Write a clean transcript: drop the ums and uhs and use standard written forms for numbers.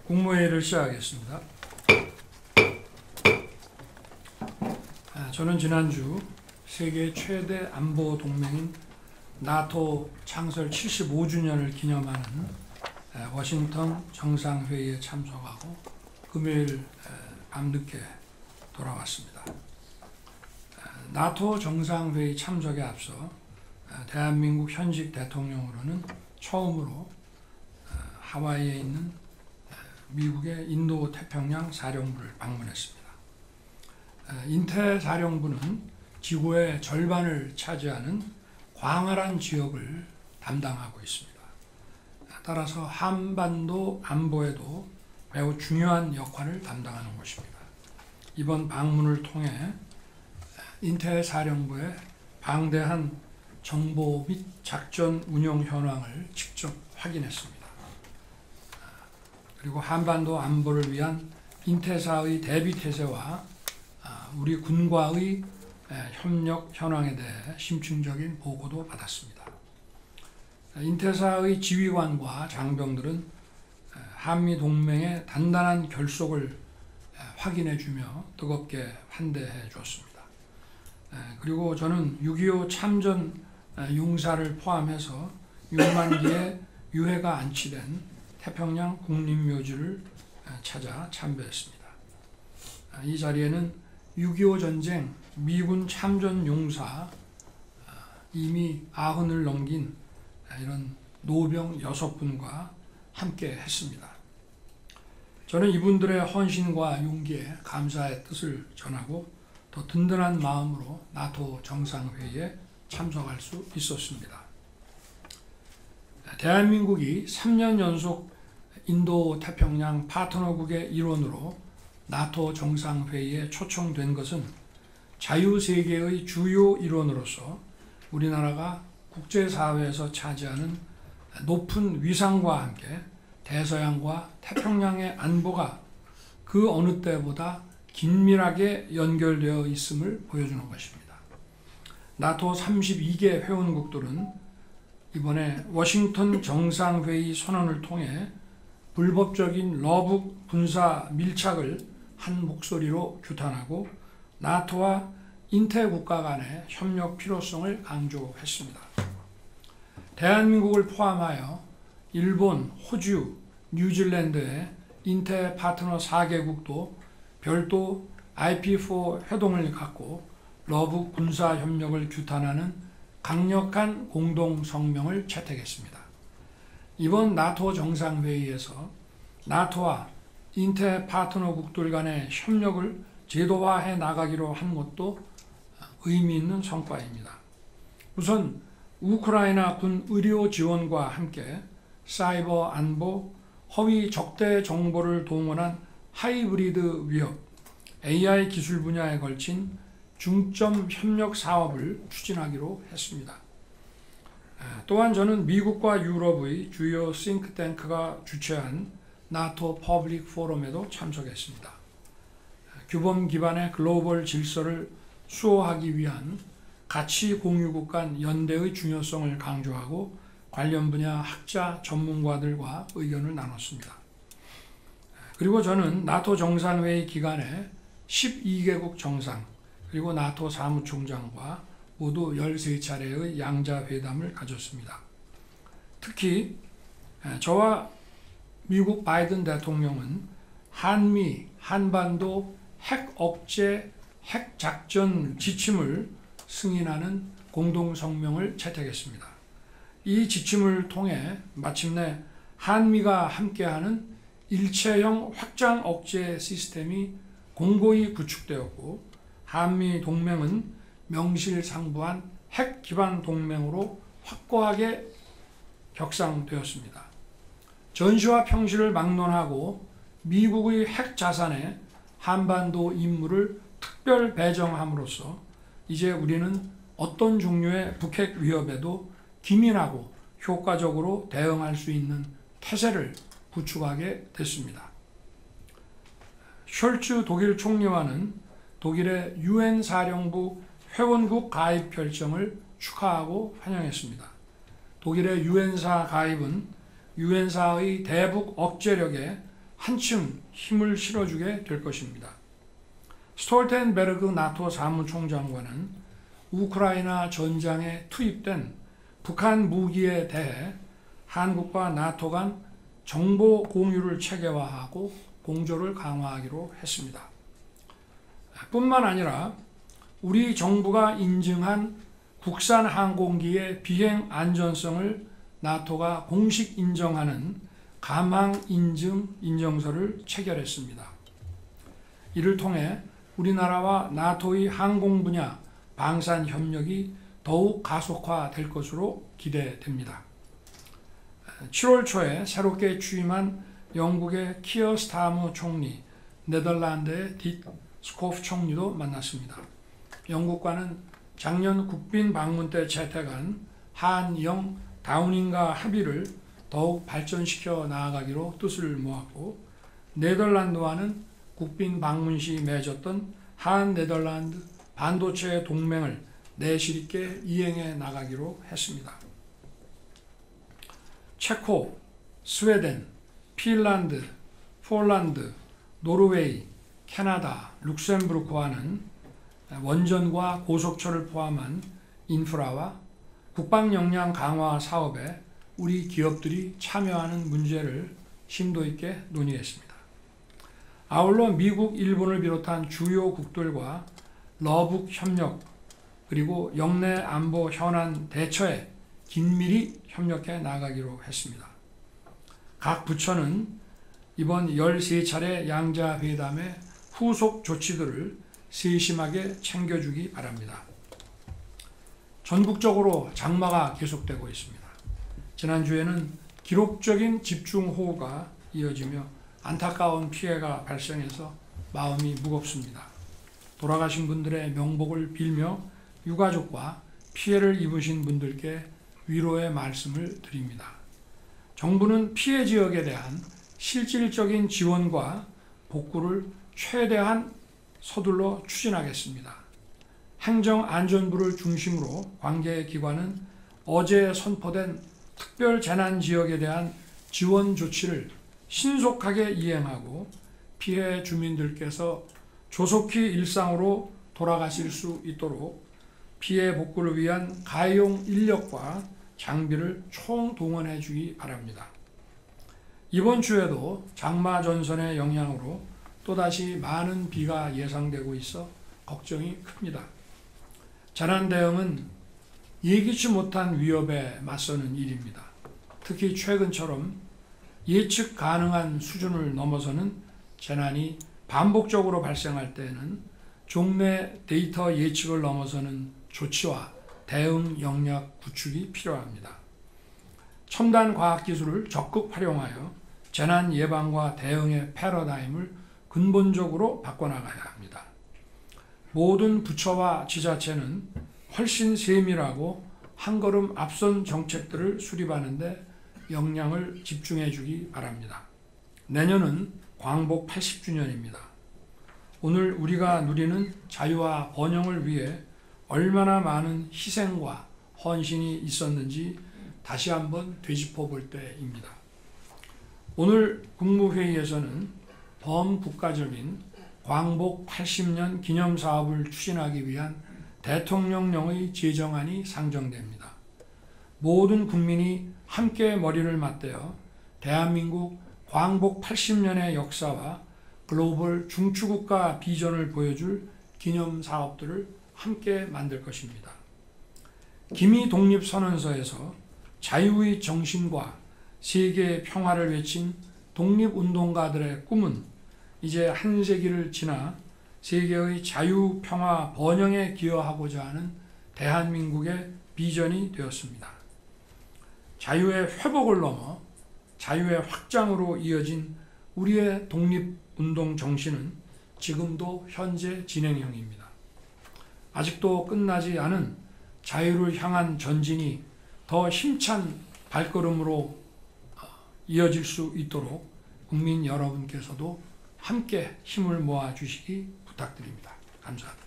국무회의를 시작하겠습니다. 저는 지난주 세계 최대 안보 동맹인 나토 창설 75주년을 기념하는 워싱턴 정상회의에 참석하고 금요일 밤늦게 돌아왔습니다. 나토 정상회의 참석에 앞서 대한민국 현직 대통령으로는 처음으로 하와이에 있는 미국의 인도태평양 사령부를 방문했습니다. 인태사령부는 지구의 절반을 차지하는 광활한 지역을 담당하고 있습니다. 따라서 한반도 안보에도 매우 중요한 역할을 담당하는 곳입니다. 이번 방문을 통해 인태사령부의 방대한 정보 및 작전 운영 현황을 직접 확인했습니다. 그리고 한반도 안보를 위한 인태사의 대비태세와 우리 군과의 협력 현황에 대해 심층적인 보고도 받았습니다. 인태사의 지휘관과 장병들은 한미 동맹의 단단한 결속을 확인해주며 뜨겁게 환대해 주었습니다. 그리고 저는 6.25 참전 용사를 포함해서 6만 기의 유해가 안치된 태평양 국립묘지를 찾아 참배했습니다. 이 자리에는 6.25 전쟁 미군 참전 용사 이미 90을 넘긴 이런 노병 6분과 함께 했습니다. 저는 이분들의 헌신과 용기에 감사의 뜻을 전하고 더 든든한 마음으로 나토 정상회의에 참석할 수 있었습니다. 대한민국이 3년 연속 인도태평양 파트너국의 일원으로 나토 정상회의에 초청된 것은 자유세계의 주요 일원으로서 우리나라가 국제사회에서 차지하는 높은 위상과 함께 대서양과 태평양의 안보가 그 어느 때보다 긴밀하게 연결되어 있음을 보여주는 것입니다. 나토 32개 회원국들은 이번에 워싱턴 정상회의 선언을 통해 불법적인 러북 군사 밀착을 한 목소리로 규탄하고 나토와 인태국가 간의 협력 필요성을 강조했습니다. 대한민국을 포함하여 일본, 호주, 뉴질랜드의 인태 파트너 4개국도 별도 IP4 회동을 갖고 러북 군사 협력을 규탄하는 강력한 공동 성명을 채택했습니다. 이번 나토 정상회의에서 나토와 인태 파트너국들 간의 협력을 제도화해 나가기로 한 것도 의미 있는 성과입니다. 우선 우크라이나 군 의료 지원과 함께 사이버 안보, 허위 적대 정보를 동원한 하이브리드 위협, AI 기술 분야에 걸친 중점 협력 사업을 추진하기로 했습니다. 또한 저는 미국과 유럽의 주요 싱크탱크가 주최한 나토 퍼블릭 포럼에도 참석했습니다. 규범 기반의 글로벌 질서를 수호하기 위한 가치 공유국 간 연대의 중요성을 강조하고 관련 분야 학자 전문가들과 의견을 나눴습니다. 그리고 저는 나토 정상회의 기간에 12개국 정상 그리고 나토 사무총장과 모두 13차례의 양자회담을 가졌습니다. 특히 저와 미국 바이든 대통령은 한미, 한반도 핵 억제, 핵 작전 지침을 승인하는 공동성명을 채택했습니다. 이 지침을 통해 마침내 한미가 함께하는 일체형 확장 억제 시스템이 공고히 구축되었고 한미 동맹은 명실상부한 핵 기반 동맹으로 확고하게 격상되었습니다. 전시와 평시를 막론하고 미국의 핵 자산에 한반도 임무를 특별 배정함으로써 이제 우리는 어떤 종류의 북핵 위협에도 기민하고 효과적으로 대응할 수 있는 태세를 구축하게 됐습니다. 숄츠 독일 총리와는 독일의 UN 사령부 회원국 가입 결정을 축하하고 환영했습니다. 독일의 유엔사 가입은 유엔사의 대북 억제력에 한층 힘을 실어주게 될 것입니다. 스톨텐베르그 나토 사무총장관은 우크라이나 전장에 투입된 북한 무기에 대해 한국과 나토 간 정보 공유를 체계화하고 공조를 강화하기로 했습니다. 뿐만 아니라 우리 정부가 인증한 국산 항공기의 비행 안전성을 나토가 공식 인정하는 가망 인증 인정서를 체결했습니다. 이를 통해 우리나라와 나토의 항공 분야 방산 협력이 더욱 가속화될 것으로 기대됩니다. 7월 초에 새롭게 취임한 영국의 키어 스타머 총리, 네덜란드의 딕 스코프 총리도 만났습니다. 영국과는 작년 국빈 방문 때 채택한 한영 다우닝가 합의를 더욱 발전시켜 나아가기로 뜻을 모았고, 네덜란드와는 국빈 방문 시 맺었던 한-네덜란드 반도체 동맹을 내실 있게 이행해 나가기로 했습니다. 체코, 스웨덴, 핀란드, 폴란드, 노르웨이, 캐나다, 룩셈부르크와는 원전과 고속철을 포함한 인프라와 국방 역량 강화 사업에 우리 기업들이 참여하는 문제를 심도 있게 논의했습니다. 아울러 미국, 일본을 비롯한 주요 국들과 러북 협력 그리고 영내 안보 현안 대처에 긴밀히 협력해 나가기로 했습니다. 각 부처는 이번 13차례 양자회담의 후속 조치들을 세심하게 챙겨주기 바랍니다. 전국적으로 장마가 계속되고 있습니다. 지난주에는 기록적인 집중호우가 이어지며 안타까운 피해가 발생해서 마음이 무겁습니다. 돌아가신 분들의 명복을 빌며 유가족과 피해를 입으신 분들께 위로의 말씀을 드립니다. 정부는 피해 지역에 대한 실질적인 지원과 복구를 최대한 서둘러 추진하겠습니다. 행정안전부를 중심으로 관계기관은 어제 선포된 특별재난지역에 대한 지원 조치를 신속하게 이행하고 피해 주민들께서 조속히 일상으로 돌아가실 수 있도록 피해 복구를 위한 가용 인력과 장비를 총동원해 주기 바랍니다. 이번 주에도 장마 전선의 영향으로 또다시 많은 비가 예상되고 있어 걱정이 큽니다. 재난 대응은 예기치 못한 위협에 맞서는 일입니다. 특히 최근처럼 예측 가능한 수준을 넘어서는 재난이 반복적으로 발생할 때에는 종래 데이터 예측을 넘어서는 조치와 대응 역량 구축이 필요합니다. 첨단 과학기술을 적극 활용하여 재난 예방과 대응의 패러다임을 근본적으로 바꿔나가야 합니다. 모든 부처와 지자체는 훨씬 세밀하고 한 걸음 앞선 정책들을 수립하는 데 역량을 집중해 주기 바랍니다. 내년은 광복 80주년입니다. 오늘 우리가 누리는 자유와 번영을 위해 얼마나 많은 희생과 헌신이 있었는지 다시 한번 되짚어 볼 때입니다. 오늘 국무회의에서는 범국가적인 광복 80년 기념사업을 추진하기 위한 대통령령의 제정안이 상정됩니다. 모든 국민이 함께 머리를 맞대어 대한민국 광복 80년의 역사와 글로벌 중추국가 비전을 보여줄 기념사업들을 함께 만들 것입니다. 기미 독립선언서에서 자유의 정신과 세계 평화를 외친 독립운동가들의 꿈은 이제 한 세기를 지나 세계의 자유, 평화, 번영에 기여하고자 하는 대한민국의 비전이 되었습니다. 자유의 회복을 넘어 자유의 확장으로 이어진 우리의 독립운동 정신은 지금도 현재 진행형입니다. 아직도 끝나지 않은 자유를 향한 전진이 더 힘찬 발걸음으로 이어질 수 있도록 국민 여러분께서도 함께 힘을 모아 주시기 부탁드립니다. 감사합니다.